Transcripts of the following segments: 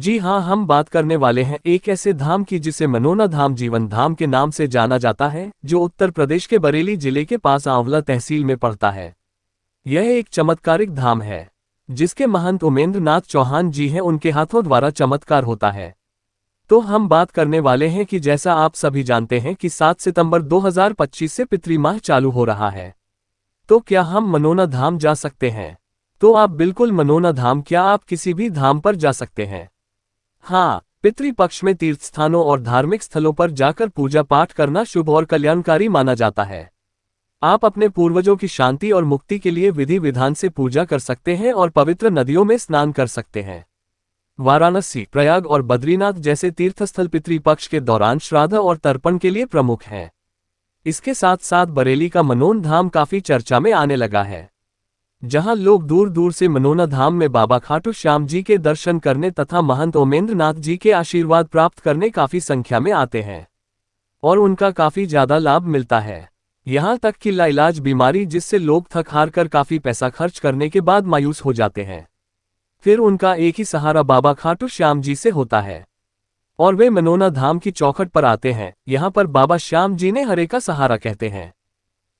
जी हाँ, हम बात करने वाले हैं एक ऐसे धाम की जिसे मनोना धाम जीवन धाम के नाम से जाना जाता है, जो उत्तर प्रदेश के बरेली जिले के पास आंवला तहसील में पड़ता है। यह एक चमत्कारिक धाम है, जिसके महंत उमेंद्र नाथ चौहान जी हैं, उनके हाथों द्वारा चमत्कार होता है। तो हम बात करने वाले हैं कि जैसा आप सभी जानते हैं कि 7 सितंबर 2025 से पितृ माह चालू हो रहा है। तो क्या हम मनोना धाम जा सकते हैं? तो आप बिल्कुल मनोना धाम, क्या आप किसी भी धाम पर जा सकते हैं? हाँ, पितृपक्ष में तीर्थ स्थानों और धार्मिक स्थलों पर जाकर पूजा पाठ करना शुभ और कल्याणकारी माना जाता है। आप अपने पूर्वजों की शांति और मुक्ति के लिए विधि विधान से पूजा कर सकते हैं और पवित्र नदियों में स्नान कर सकते हैं। वाराणसी, प्रयाग और बद्रीनाथ जैसे तीर्थस्थल पितृपक्ष के दौरान श्राद्ध और तर्पण के लिए प्रमुख हैं। इसके साथ साथ बरेली का मनोन धाम काफी चर्चा में आने लगा है, जहां लोग दूर दूर से मनोना धाम में बाबा खाटू श्याम जी के दर्शन करने तथा महंत उमेंद्र नाथ जी के आशीर्वाद प्राप्त करने काफी संख्या में आते हैं और उनका काफी ज्यादा लाभ मिलता है। यहां तक कि लाइलाज बीमारी जिससे लोग थक हार कर काफी पैसा खर्च करने के बाद मायूस हो जाते हैं, फिर उनका एक ही सहारा बाबा खाटू श्याम जी से होता है और वे मनोना धाम की चौखट पर आते हैं। यहाँ पर बाबा श्याम जी ने हरे का सहारा कहते हैं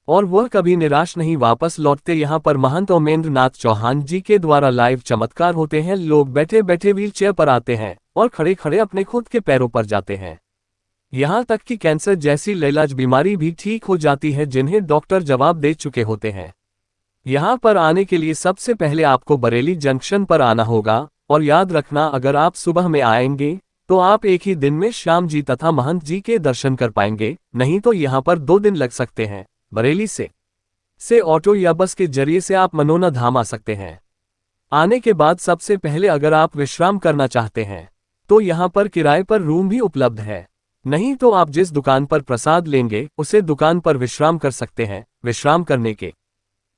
और वह कभी निराश नहीं वापस लौटते। यहाँ पर महंत उमेंद्र नाथ चौहान जी के द्वारा लाइव चमत्कार होते हैं। लोग बैठे बैठे व्हील चेयर पर आते हैं और खड़े खड़े अपने खुद के पैरों पर जाते हैं। यहाँ तक कि कैंसर जैसी लाइलाज बीमारी भी ठीक हो जाती है, जिन्हें डॉक्टर जवाब दे चुके होते हैं। यहाँ पर आने के लिए सबसे पहले आपको बरेली जंक्शन पर आना होगा और याद रखना, अगर आप सुबह में आएंगे तो आप एक ही दिन में श्याम जी तथा महंत जी के दर्शन कर पाएंगे, नहीं तो यहाँ पर 2 दिन लग सकते हैं। बरेली से ऑटो या बस के जरिए से आप मनोना धाम आ सकते हैं। आने के बाद सबसे पहले अगर आप विश्राम करना चाहते हैं तो यहाँ पर किराए पर रूम भी उपलब्ध है, नहीं तो आप जिस दुकान पर प्रसाद लेंगे उसे दुकान पर विश्राम कर सकते हैं। विश्राम करने के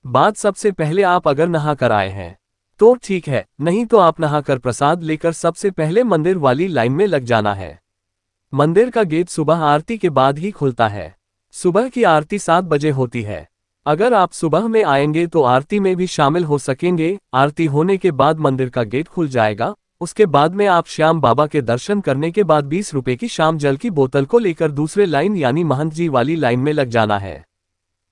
बाद सबसे पहले आप अगर नहा कर आए हैं तो ठीक है, नहीं तो आप नहाकर प्रसाद लेकर सबसे पहले मंदिर वाली लाइन में लग जाना है। मंदिर का गेट सुबह आरती के बाद ही खुलता है। सुबह की आरती 7 बजे होती है। अगर आप सुबह में आएंगे तो आरती में भी शामिल हो सकेंगे। आरती होने के बाद मंदिर का गेट खुल जाएगा। उसके बाद में आप श्याम बाबा के दर्शन करने के बाद 20 रुपए की शाम जल की बोतल को लेकर दूसरे लाइन यानी महंत जी वाली लाइन में लग जाना है।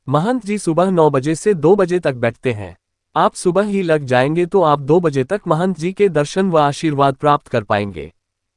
महंत जी सुबह 9 बजे से 2 बजे तक बैठते हैं। आप सुबह ही लग जाएंगे तो आप 2 बजे तक महंत जी के दर्शन व आशीर्वाद प्राप्त कर पाएंगे।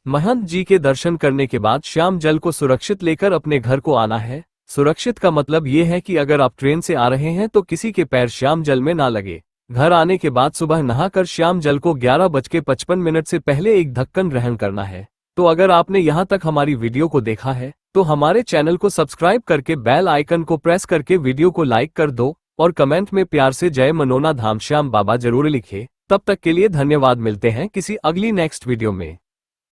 महंत जी के दर्शन करने के बाद श्याम जल को सुरक्षित लेकर अपने घर को आना है। सुरक्षित का मतलब ये है कि अगर आप ट्रेन से आ रहे हैं तो किसी के पैर श्याम जल में ना लगे। घर आने के बाद सुबह नहाकर श्याम जल को 11:55 से पहले एक ढक्कन ग्रहण करना है। तो अगर आपने यहाँ तक हमारी वीडियो को देखा है तो हमारे चैनल को सब्सक्राइब करके बेल आइकन को प्रेस करके वीडियो को लाइक कर दो और कमेंट में प्यार से जय मनोना धाम श्याम बाबा जरूर लिखे। तब तक के लिए धन्यवाद। मिलते हैं किसी अगली नेक्स्ट वीडियो में।